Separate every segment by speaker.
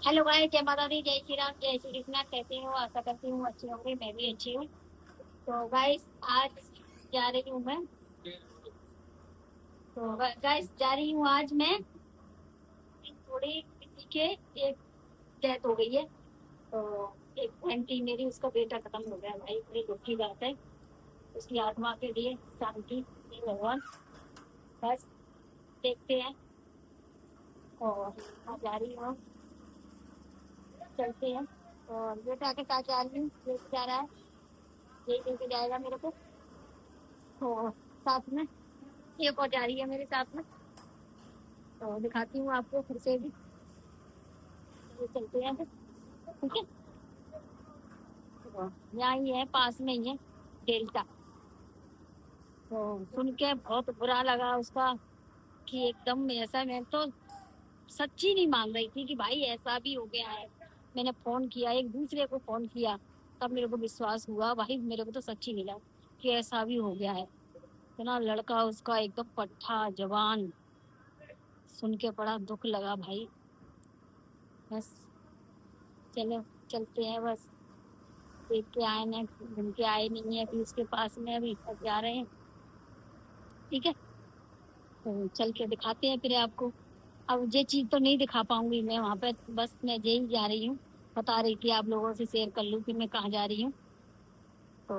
Speaker 1: Hello guys, जय माता दी, जय श्री राम, जय श्री कृष्णा। कैसे हो? आशा करती हूँ अच्छी होंगे। मैं भी अच्छी हूँ। तो गाइस आज जा रही हूँ मैं। तो गाइस जा रही हूँ आज मैं। थोड़ी किसी के एक डेथ हो गई है। तो एक आंटी मेरी, उसका बेटा खत्म हो गया भाई। बड़ी दुख की बात है। उसकी आत्मा के लिए शांति दे भगवान। बस देखते हैं। और मैं जा रही हूँ, चलते हैं। और बेटा के साथ जा रही हूँ, लेके जा रहा है। यही लेके जाएगा मेरे को। तो साथ में एक और जा रही है मेरे साथ में। तो दिखाती हूँ आपको फिर से भी। ये चलते हैं फिर। ठीक है। तो यहाँ ही है, पास में ही है डेल्टा। तो सुन के बहुत बुरा लगा उसका, कि एकदम ऐसा। मैं तो सच्ची नहीं मान रही थी कि भाई ऐसा भी हो गया है। मैंने फोन किया, एक दूसरे को फोन किया, तब मेरे को विश्वास हुआ भाई। मेरे को तो सच्ची मिला कि ऐसा भी हो गया है। इतना लड़का उसका एकदम पट्ठा जवान। सुन के बड़ा दुख लगा भाई। बस चलो, चलते हैं बस। देख के आए ना, घूम के आए नहीं है अभी उसके पास में, अभी तक जा रहे हैं। ठीक है। तो चल के दिखाते हैं फिर आपको। अब ये चीज तो नहीं दिखा पाऊंगी मैं वहां पे। बस मैं यही जा रही हूँ, बता रही थी आप लोगों से शेयर कर लूँ कि मैं कहाँ जा रही हूँ। तो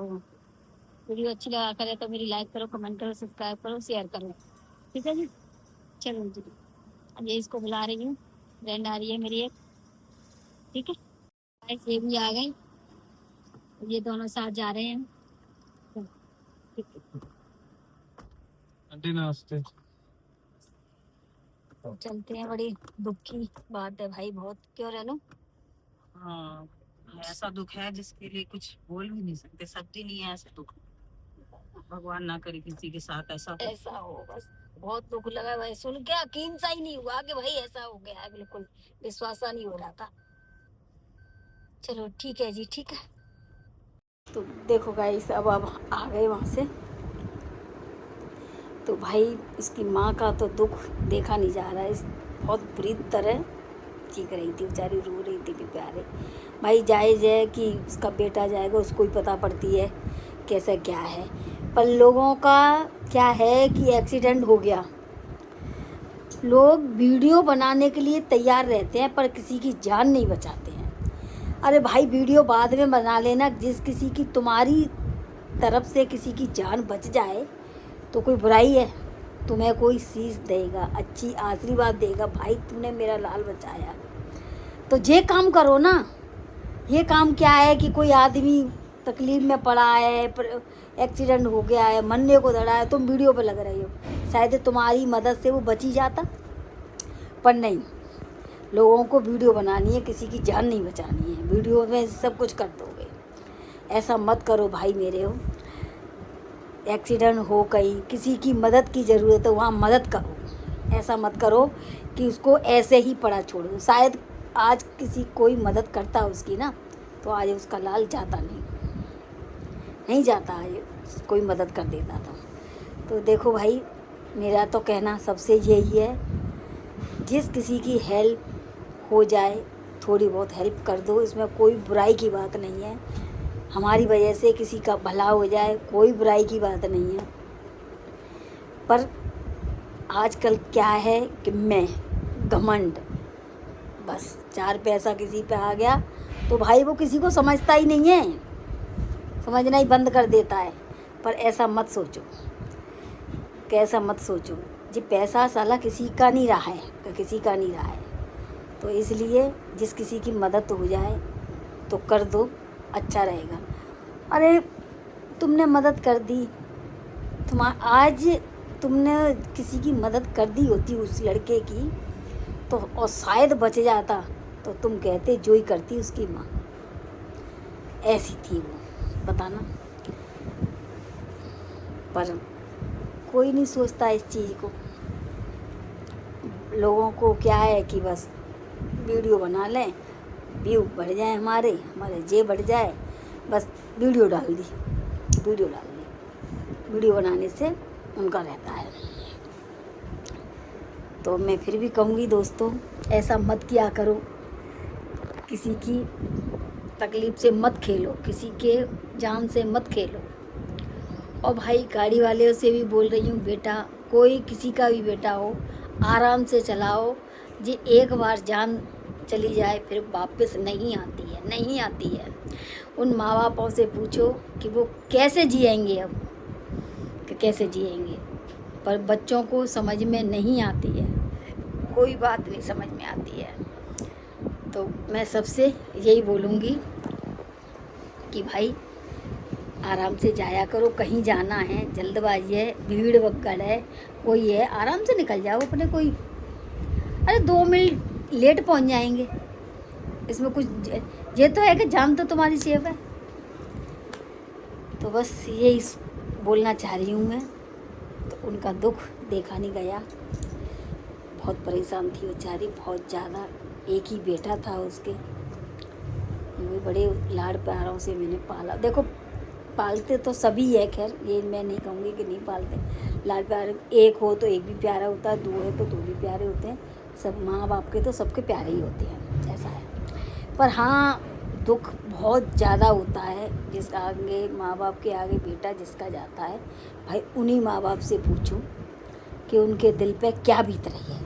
Speaker 1: वीडियो अच्छी लगा करे तो मेरी लाइक करो, कमेंट करो, सब्सक्राइब करो, शेयर करो। ठीक है जी। चलो जी। अब ये इसको बुला रही हूँ। फ्रेंड आ रही है मेरी एक। ठीक है। Guys, ये भी आ गई। ये दोनों साथ जा रहे हैं। तो ठीक है।
Speaker 2: आंटी नमस्ते।
Speaker 1: तो चलते हैं। बड़ी दुख की बात है भाई, बहुत। क्यों रेनू?
Speaker 3: हाँ, ऐसा दुख है जिसके लिए कुछ बोल भी नहीं सकते। सब दिन ही है ऐसा दुख। भगवान ना करे किसी के साथ ऐसा हो।
Speaker 1: ऐसा हो बस। बहुत दुख लगा भाई, सुन के यकीन सा ही नहीं हुआ कि भाई ऐसा हो गया है। बिल्कुल विश्वास सा नहीं हो रहा था। चलो ठीक है जी, ठीक है। तो देखो गाइस, अब आ गए वहाँ से। तो भाई इसकी माँ का तो दुख देखा नहीं जा रहा है। इस बहुत बुरी तरह चीख रही थी बेचारी, रो रही थी भी प्यारे। भाई जायज़ है कि उसका बेटा जाएगा, उसको ही पता पड़ती है कैसा क्या है। पर लोगों का क्या है कि एक्सीडेंट हो गया, लोग वीडियो बनाने के लिए तैयार रहते हैं पर किसी की जान नहीं बचाते हैं। अरे भाई वीडियो बाद में बना लेना, जिस किसी की तुम्हारी तरफ से किसी की जान बच जाए तो कोई बुराई है? तुम्हें कोई सीख देगा, अच्छी आशीर्वाद देगा, भाई तूने मेरा लाल बचाया। तो ये काम करो ना। ये काम क्या है कि कोई आदमी तकलीफ में पड़ा है, एक्सीडेंट हो गया है, मरने को धड़ा है, तुम वीडियो पे लग रही हो। शायद तुम्हारी मदद से वो बच ही जाता, पर नहीं। लोगों को वीडियो बनानी है, किसी की जान नहीं बचानी है। वीडियो में सब कुछ कर दोगे। ऐसा मत करो भाई मेरे हो। एक्सीडेंट हो, कहीं किसी की मदद की ज़रूरत है, वहाँ मदद करो। ऐसा मत करो कि उसको ऐसे ही पड़ा छोड़ो। शायद आज किसी कोई मदद करता उसकी ना, तो आज उसका लाल जाता नहीं जाता, आज कोई मदद कर देता तो देखो भाई, मेरा तो कहना सबसे यही है, जिस किसी की हेल्प हो जाए थोड़ी बहुत हेल्प कर दो। इसमें कोई बुराई की बात नहीं है। हमारी वजह से किसी का भला हो जाए, कोई बुराई की बात नहीं है। पर आजकल क्या है कि मैं घमंड, बस 4 पैसा किसी पे आ गया तो भाई वो किसी को समझता ही नहीं है, समझना ही बंद कर देता है। पर ऐसा मत सोचो, कैसा मत सोचो। जी पैसा साला किसी का नहीं रहा है, किसी का नहीं रहा है। तो इसलिए जिस किसी की मदद हो जाए तो कर दो, अच्छा रहेगा। अरे तुमने मदद कर दी, आज तुमने किसी की मदद कर दी होती उस लड़के की, तो और शायद बच जाता, तो तुम कहते जो ही करती उसकी माँ। ऐसी थी वो, बताना। पर कोई नहीं सोचता इस चीज़ को। लोगों को क्या है कि बस वीडियो बना लें, व्यू बढ़ जाए, हमारे जे बढ़ जाए, बस वीडियो डाल दी, वीडियो डाल दी। वीडियो बनाने से उनका रहता है। तो मैं फिर भी कहूँगी दोस्तों, ऐसा मत किया करो। किसी की तकलीफ से मत खेलो, किसी के जान से मत खेलो। और भाई गाड़ी वाले से भी बोल रही हूँ, बेटा कोई किसी का भी बेटा हो, आराम से चलाओ। जी एक बार जान चली जाए फिर वापस नहीं आती है, नहीं आती है। उन माँ बापों से पूछो कि वो कैसे जिएंगे अब, कि कैसे जिएंगे, पर बच्चों को समझ में नहीं आती है, कोई बात नहीं समझ में आती है। तो मैं सबसे यही बोलूँगी कि भाई आराम से जाया करो, कहीं जाना है, जल्दबाजी है, भीड़ भगदड़ है, कोई है, आराम से निकल जाओ अपने। कोई अरे 2 मिनट लेट पहुंच जाएंगे, इसमें कुछ ये तो है कि जान तो तुम्हारी सेफ है। तो बस यही बोलना चाह रही हूँ मैं। तो उनका दुख देखा नहीं गया, बहुत परेशान थी बेचारी, बहुत ज़्यादा। एक ही बेटा था उसके, वो बड़े लाड़ प्यारों से मैंने पाला। देखो पालते तो सभी है, खैर ये मैं नहीं कहूँगी कि नहीं पालते, लाड़ प्यार एक हो तो एक भी प्यारा होता है, 2 है तो 2 भी प्यारे होते हैं। सब माँ बाप के तो सबके प्यारे ही होते हैं, ऐसा है। पर हाँ दुख बहुत ज़्यादा होता है, जिसका आगे माँ बाप के आगे बेटा जिसका जाता है, भाई उन्हीं माँ बाप से पूछो कि उनके दिल पे क्या बीत रही है।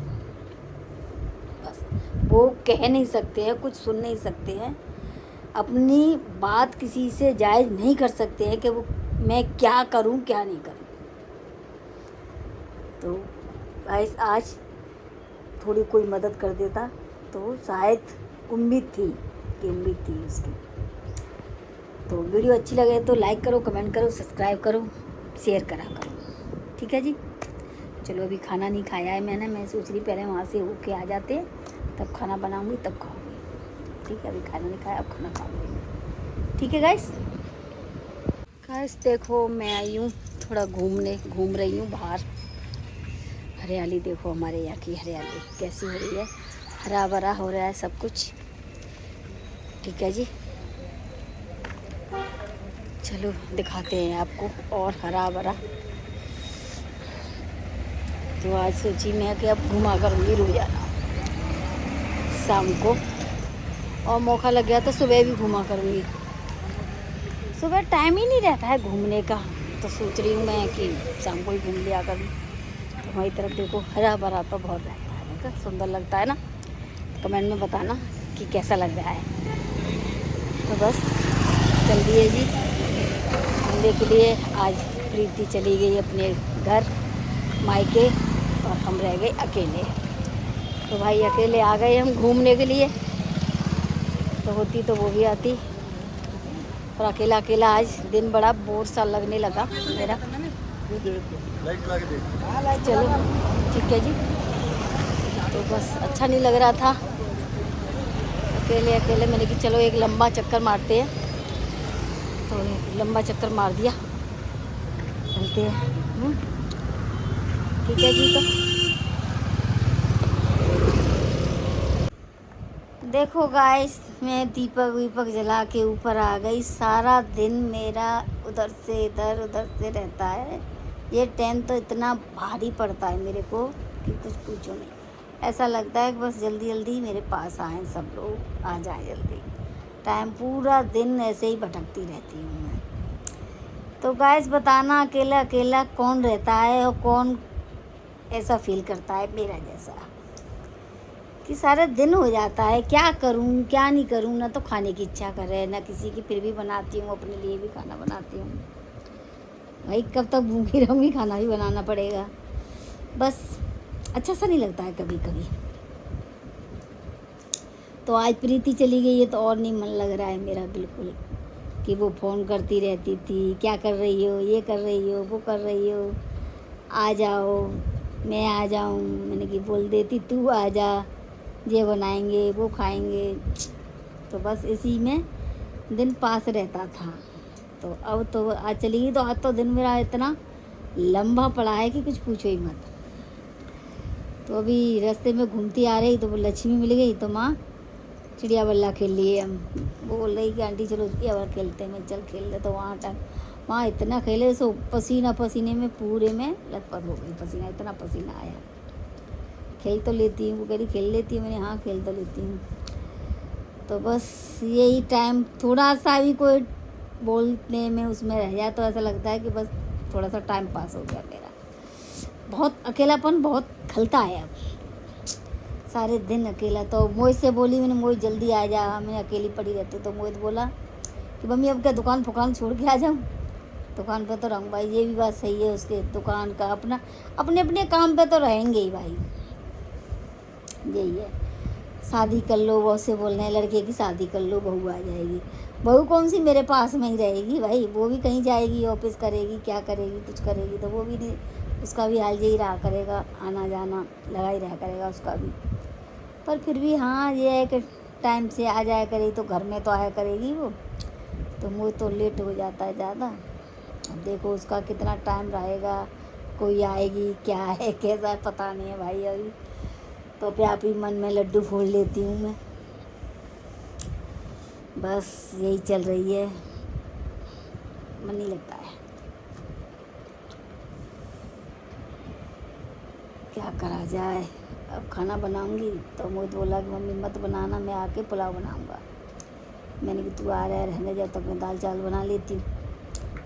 Speaker 1: बस वो कह नहीं सकते हैं, कुछ सुन नहीं सकते हैं, अपनी बात किसी से जायज़ नहीं कर सकते हैं कि वो मैं क्या करूं क्या नहीं करूं। तो गाइस आज थोड़ी कोई मदद कर देता तो शायद उम्मीद थी उसकी। तो वीडियो अच्छी लगे तो लाइक करो, कमेंट करो, सब्सक्राइब करो, शेयर करा करो, ठीक है जी। चलो अभी खाना नहीं खाया है मैंने, मैं सोच रही पहले वहाँ से होके आ जाते तब खाना बनाऊँगी तब खाऊँगी, ठीक है। अभी खाना नहीं खाया, अब खाना खाऊँगी, ठीक है गाइस। देखो मैं आई हूँ थोड़ा घूम रही हूँ बाहर। हरियाली देखो, हमारे यहाँ की हरियाली कैसी हो रही है, हरा भरा हो रहा है सब कुछ, ठीक है जी। चलो दिखाते हैं आपको और हरा भरा। तो आज सोची मैं कि अब घुमा करूँगी रोज़ाना शाम को, और मौका लग गया तो सुबह भी घुमा करूँगी। सुबह टाइम ही नहीं रहता है घूमने का, तो सोच रही हूँ मैं कि शाम को ही घूम लिया करूँ। तो हमारी तरफ देखो हरा भरा तो बहुत रहता है, देखो सुंदर लगता है ना। कमेंट में बताना कि कैसा लग रहा है। तो बस चल दिए जी घूमने के लिए। आज प्रीति चली गई अपने घर मायके और हम रह गए अकेले। तो भाई अकेले आ गए हम घूमने के लिए, तो होती तो वो भी आती, और अकेला अकेला आज दिन बड़ा बोर सा लगने लगा मेरा। चलो ठीक है जी। तो बस अच्छा नहीं लग रहा था अकेले अकेले, मैंने कि चलो एक लंबा चक्कर मारते हैं। तो लंबा चक्कर मार दिया, चलते हैं, ठीक है जी। तो देखो गाइस मैं दीपक जला के ऊपर आ गई। सारा दिन मेरा उधर से रहता है। ये टाइम तो इतना भारी पड़ता है मेरे को कि कुछ पूछो नहीं। ऐसा लगता है कि बस जल्दी जल्दी मेरे पास आए सब लोग, आ जाए जल्दी। टाइम पूरा दिन ऐसे ही भटकती रहती हूँ मैं। तो गाइस बताना अकेला अकेला कौन रहता है और कौन ऐसा फील करता है मेरा जैसा, कि सारा दिन हो जाता है क्या करूं क्या नहीं करूं, ना तो खाने की इच्छा करे ना किसी की, फिर भी बनाती हूँ, अपने लिए भी खाना बनाती हूँ। भाई कब तक भूखी रहूँगी, खाना भी बनाना पड़ेगा। बस अच्छा सा नहीं लगता है कभी कभी। तो आज प्रीति चली गई है तो और नहीं मन लग रहा है मेरा बिल्कुल, कि वो फ़ोन करती रहती थी, क्या कर रही हो, ये कर रही हो, वो कर रही हो, आ जाओ, मैं आ जाऊँ। मैंने कि बोल देती तू आ जा, ये बनाएंगे वो खाएंगे। तो बस इसी में दिन पास रहता था। तो अब तो आज चली गई, तो आज तो दिन मेरा इतना लंबा पड़ा है कि कुछ पूछो ही मत। तो अभी रास्ते में घूमती आ रही तो वो लक्ष्मी मिल गई, तो माँ चिड़िया बल्ला खेल लिए हम। वो बोल रही कि आंटी चलो चिड़िया बल्ला खेलते हैं, मैं चल खेल ले। तो वहाँ इतना खेले सो पसीना पसीने में पूरे में लथपथ हो गई, पसीना इतना पसीना आया। खेल तो लेती हूँ, वो कह रही खेल लेती हूँ, मैंने हाँ खेल तो लेती हूँ। तो बस यही टाइम थोड़ा सा भी कोई बोलने में उसमें रह जाए तो ऐसा लगता है कि बस थोड़ा सा टाइम पास हो गया मेरा। बहुत अकेलापन बहुत खलता है अब, सारे दिन अकेला। तो मोहित से बोली मैंने, मोहित जल्दी आ जा, मैं अकेली पड़ी रहती। तो मोहित बोला कि मम्मी अब क्या दुकान फुकान छोड़ के आ जाऊँ, दुकान पे तो रहूँ। भाई ये भी बात सही है, उसके दुकान का अपना अपने अपने काम पे तो रहेंगे ही भाई, यही है। शादी कर लो, बहुत से बोल रहे हैं लड़के की शादी कर लो, बहू आ जाएगी। बहू कौन सी मेरे पास में ही रहेगी भाई, वो भी कहीं जाएगी, ऑफिस करेगी, क्या करेगी, कुछ करेगी। तो वो भी नहीं, उसका भी हाल यही रहा करेगा, आना जाना लगा ही रहा करेगा उसका भी। पर फिर भी हाँ ये है कि टाइम से आ जाया करेगी तो घर में तो आया करेगी वो। तो मुझे तो लेट हो जाता है ज़्यादा। अब देखो उसका कितना टाइम रहेगा, कोई आएगी क्या है कैसा है पता नहीं है भाई अभी। तो अपने आप ही मन में लड्डू फोड़ लेती हूँ मैं। बस यही चल रही है, मन नहीं लगता है, क्या करा जाए। अब खाना बनाऊंगी तो मोहित बोला कि मम्मी मत बनाना, मैं आके पुलाव बनाऊंगा। मैंने कि तू आ रहा है रहने, जब तक मैं दाल चावल बना लेती हूँ।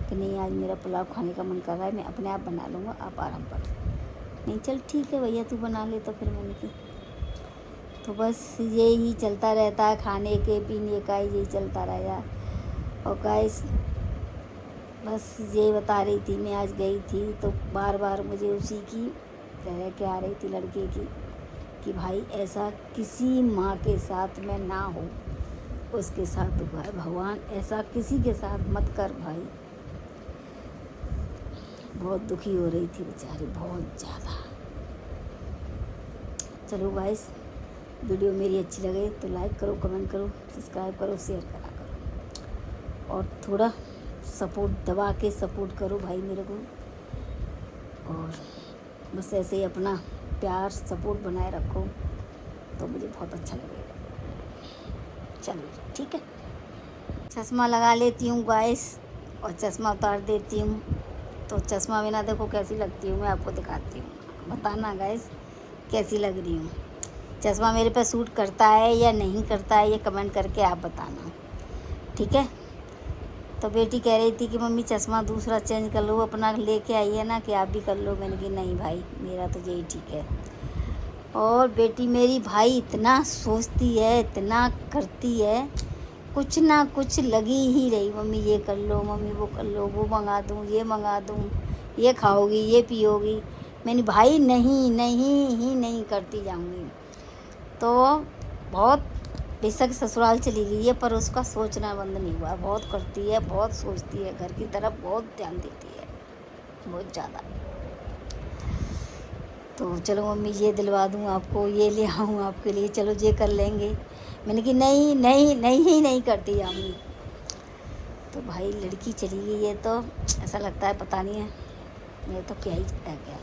Speaker 1: कि नहीं आज मेरा पुलाव खाने का मन कर रहा है, मैं अपने आप बना लूँगा, आप आराम कर। नहीं चल ठीक है भैया तू बना ले। तो फिर मैंने की, तो बस यही चलता रहता है, खाने के पीने का यही चलता रहेगा। और गाइस बस ये बता रही थी, मैं आज गई थी तो बार बार मुझे उसी की तरह के आ रही थी लड़के की, कि भाई ऐसा किसी माँ के साथ में ना हो, उसके साथ हुआ है। भगवान ऐसा किसी के साथ मत कर भाई। बहुत दुखी हो रही थी बेचारी, बहुत ज़्यादा। चलो गाइस, वीडियो मेरी अच्छी लगे तो लाइक करो, कमेंट करो, सब्सक्राइब करो, शेयर करा करो, और थोड़ा सपोर्ट दबा के सपोर्ट करो भाई मेरे को। और बस ऐसे ही अपना प्यार सपोर्ट बनाए रखो तो मुझे बहुत अच्छा लगेगा। चलो ठीक है, चश्मा लगा लेती हूँ गाइस और चश्मा उतार देती हूँ। तो चश्मा बिना देखो कैसी लगती हूँ, मैं आपको दिखाती हूँ, बताना गाइस कैसी लग रही हूँ। चश्मा मेरे पे सूट करता है या नहीं करता है ये कमेंट करके आप बताना, ठीक है। तो बेटी कह रही थी कि मम्मी चश्मा दूसरा चेंज कर लो, अपना लेके आई है ना कि आप भी कर लो। मैंने कहा नहीं भाई मेरा तो यही ठीक है। और बेटी मेरी भाई इतना सोचती है, इतना करती है, कुछ ना कुछ लगी ही रही, मम्मी ये कर लो, मम्मी वो कर लो, वो मंगा दूँ, ये मंगा दूँ, ये खाओगी, ये पियोगी। मैंने भाई नहीं नहीं ही नहीं करती जाऊँगी। तो बहुत बेशक ससुराल चली गई है पर उसका सोचना बंद नहीं हुआ, बहुत करती है, बहुत सोचती है, घर की तरफ बहुत ध्यान देती है, बहुत ज़्यादा। तो चलो मम्मी ये दिलवा दूँ आपको, ये ले आऊँ आपके लिए, चलो ये कर लेंगे। मैंने कि नहीं नहीं नहीं ही नहीं करती जाऊँगी। तो भाई लड़की चली गई है तो ऐसा लगता है पता नहीं है मेरा तो क्या ही रह गया।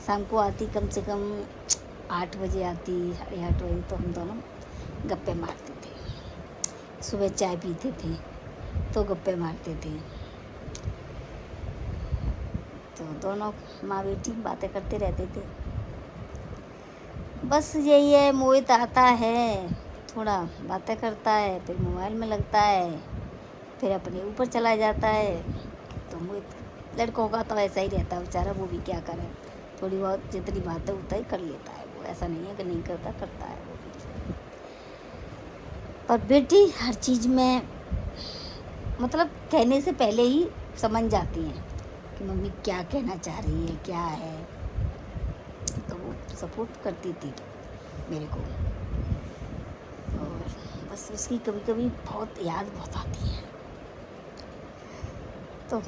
Speaker 1: शाम को आती कम से कम 8 बजे आती, 8:30 बजे। तो हम दोनों गप्पे मारते थे, सुबह चाय पीते थे तो गप्पे मारते थे। तो दोनों माँ बेटी बातें करते रहते थे। बस यही है, मोहित आता है, थोड़ा बातें करता है, फिर मोबाइल में लगता है, फिर अपने ऊपर चला जाता है। तो मोहित लड़कों का तो ऐसा ही रहता है बेचारा, वो भी क्या करे, थोड़ी बहुत जितनी बातें होता ही कर लेता है वो, ऐसा नहीं है कि नहीं करता, करता है वो भी। पर बेटी हर चीज़ में मतलब कहने से पहले ही समझ जाती हैं कि मम्मी क्या कहना चाह रही है, क्या है। तो वो सपोर्ट करती थी मेरे को। और बस उसकी कभी कभी बहुत याद बहुत आती है। तो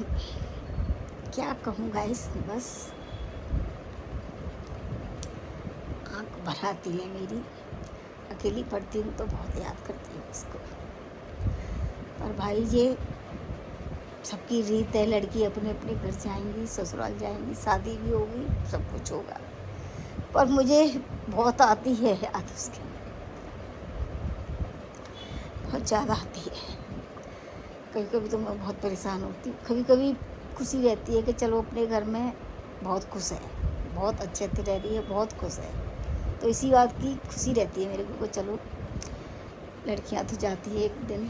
Speaker 1: क्या कहूँ गाइस, बस आँख भर आती है मेरी, अकेली पड़ती हूँ तो बहुत याद करती हूँ उसको। और भाई ये सबकी रीत है, लड़की अपने अपने घर जाएंगी, ससुराल जाएंगी, शादी भी होगी, सब कुछ होगा। पर मुझे बहुत आती है याद उसकी, बहुत ज़्यादा आती है। कभी कभी तो मैं बहुत परेशान होती हूँ, कभी कभी खुशी रहती है कि चलो अपने घर में बहुत खुश है, बहुत अच्छे से रह रही है, बहुत खुश है। तो इसी बात की खुशी रहती है मेरे को, चलो लड़कियां तो जाती है एक दिन,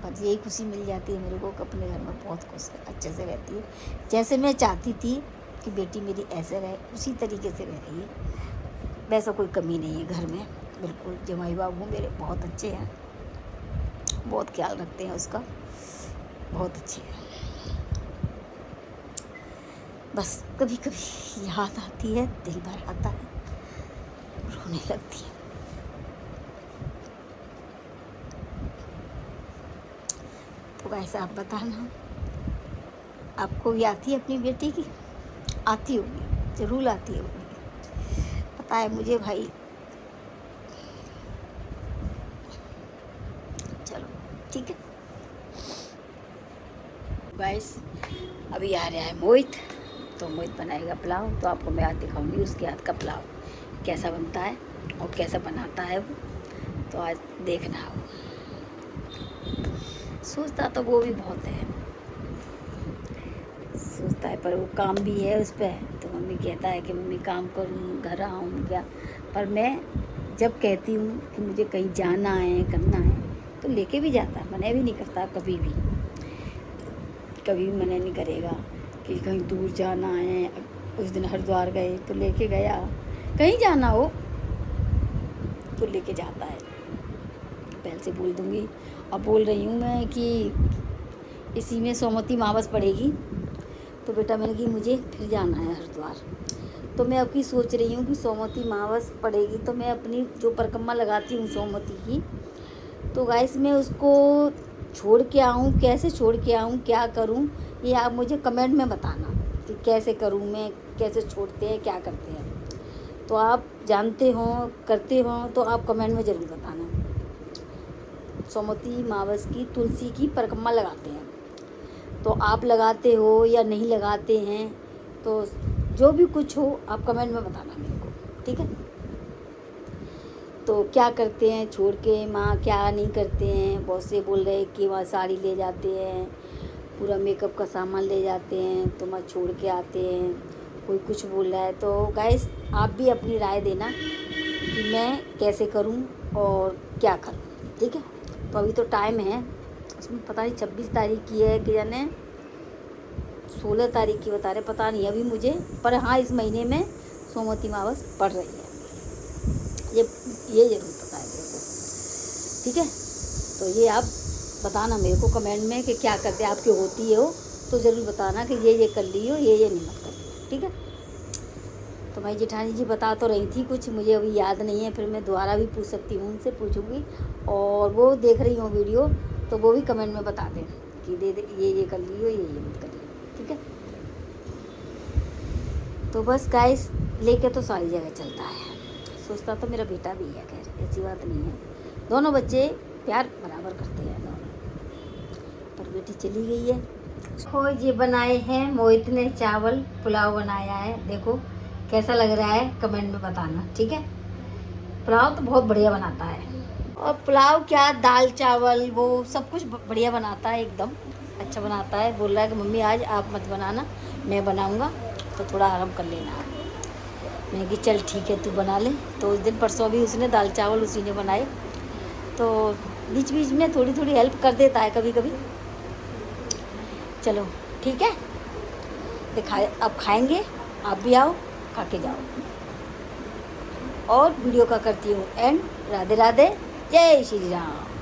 Speaker 1: बस यही खुशी मिल जाती है मेरे को कि अपने घर में बहुत खुश है, अच्छे से रहती है। जैसे मैं चाहती थी कि बेटी मेरी ऐसे रहे, उसी तरीके से रह रही है। वैसा कोई कमी नहीं है घर में, बिल्कुल। जमाई बाबू मेरे बहुत अच्छे हैं, बहुत ख्याल रखते हैं उसका, बहुत अच्छे हैं। बस कभी कभी याद आती है, दिल भर आता है, रोने लगती है। तो वैसे आप बताना, आपको भी आती है अपनी बेटी की? आती होगी, ज़रूर आती होगी, पता है मुझे भाई। चलो ठीक है गाइस, अभी आ रहा है मोहित, तो मोहित बनाएगा पुलाव, तो आपको मैं आज दिखाऊंगी उसके हाथ का पुलाव कैसा बनता है और कैसा बनाता है वो, तो आज देखना हो। सोचता तो वो भी बहुत है, सोचता है, पर वो काम भी है उस पर। तो मम्मी कहता है कि मम्मी काम करूँ, घर आऊँ क्या, पर मैं जब कहती हूँ कि मुझे कहीं जाना है, करना है, तो लेके भी जाता है, मना भी नहीं करता कभी भी, कभी भी मना नहीं करेगा कि कहीं दूर जाना है। उस दिन हरिद्वार गए तो लेके गया, कहीं जाना हो तो लेके जाता है। पहले से बोल दूँगी, अब बोल रही हूँ मैं कि इसी में सोमवती अमावस पड़ेगी, तो बेटा मैंने कि मुझे फिर जाना है हरिद्वार। तो मैं अब की सोच रही हूँ कि सोमवती अमावस पड़ेगी तो मैं अपनी जो परिक्रमा लगाती हूँ सोमवती की, तो गाइस मैं उसको छोड़ के आऊँ, कैसे छोड़ के आऊँ, क्या करूँ, ये आप मुझे कमेंट में बताना कि कैसे करूँ मैं, कैसे छोड़ते हैं, क्या करते हैं। तो आप जानते हो, करते हो, तो आप कमेंट में ज़रूर बताना। सोमवती अमावस की तुलसी की परिक्रमा लगाते हैं, तो आप लगाते हो या नहीं लगाते हैं, तो जो भी कुछ हो आप कमेंट में बताना मेरे को, ठीक है। तो क्या करते हैं छोड़ के माँ, क्या नहीं करते हैं। बहुत से बोल रहे हैं कि वहाँ साड़ी ले जाते हैं, पूरा मेकअप का सामान ले जाते हैं, तो वहाँ छोड़ के आते हैं, कोई कुछ बोल रहा है। तो गाइस आप भी अपनी राय देना कि मैं कैसे करूं और क्या करूं, ठीक है। तो अभी तो टाइम है, उसमें पता नहीं 26 तारीख की है कि जाने 16 तारीख की बता रहे, पता नहीं अभी मुझे, पर हाँ इस महीने में सोमवती अमावस पड़ रही है, ये ज़रूर पता है मेरे को, ठीक है। तो ये आप बताना मेरे को कमेंट में कि क्या करते आपकी होती हो, तो ज़रूर बताना कि ये कर ली हो, ये नहीं मत कर लियो, ठीक है। तो भाई जेठानी जी बता तो रही थी कुछ, मुझे अभी याद नहीं है, फिर मैं दोबारा भी पूछ सकती हूँ, उनसे पूछूंगी। और वो देख रही हूँ वीडियो, तो वो भी कमेंट में बता दें कि दे ये कर लियो, ये मत कर लियो, ठीक है। तो बस गाइस लेके तो सारी जगह चलता है, सोचता तो मेरा बेटा भी है, खैर ऐसी बात नहीं है, दोनों बच्चे प्यार बराबर करते हैं दोनों, पर बेटी चली गई है। देखो ये बनाए हैं मोहित ने, चावल पुलाव बनाया है, देखो कैसा लग रहा है कमेंट में बताना, ठीक है। पुलाव तो बहुत बढ़िया बनाता है, और पुलाव क्या, दाल चावल वो सब कुछ बढ़िया बनाता है, एकदम अच्छा बनाता है। बोल रहा है कि मम्मी आज आप मत बनाना, मैं बनाऊंगा, तो थोड़ा आराम कर लेना। मैं कि चल ठीक है तू बना ले। तो उस दिन परसों भी उसने दाल चावल उसी ने बनाए, तो बीच बीच में थोड़ी थोड़ी हेल्प कर देता है कभी कभी। चलो ठीक है, दिखाए अब खाएंगे, आप भी आओ खा के जाओ। और वीडियो का करती हूँ एंड। राधे राधे, जय श्री राम।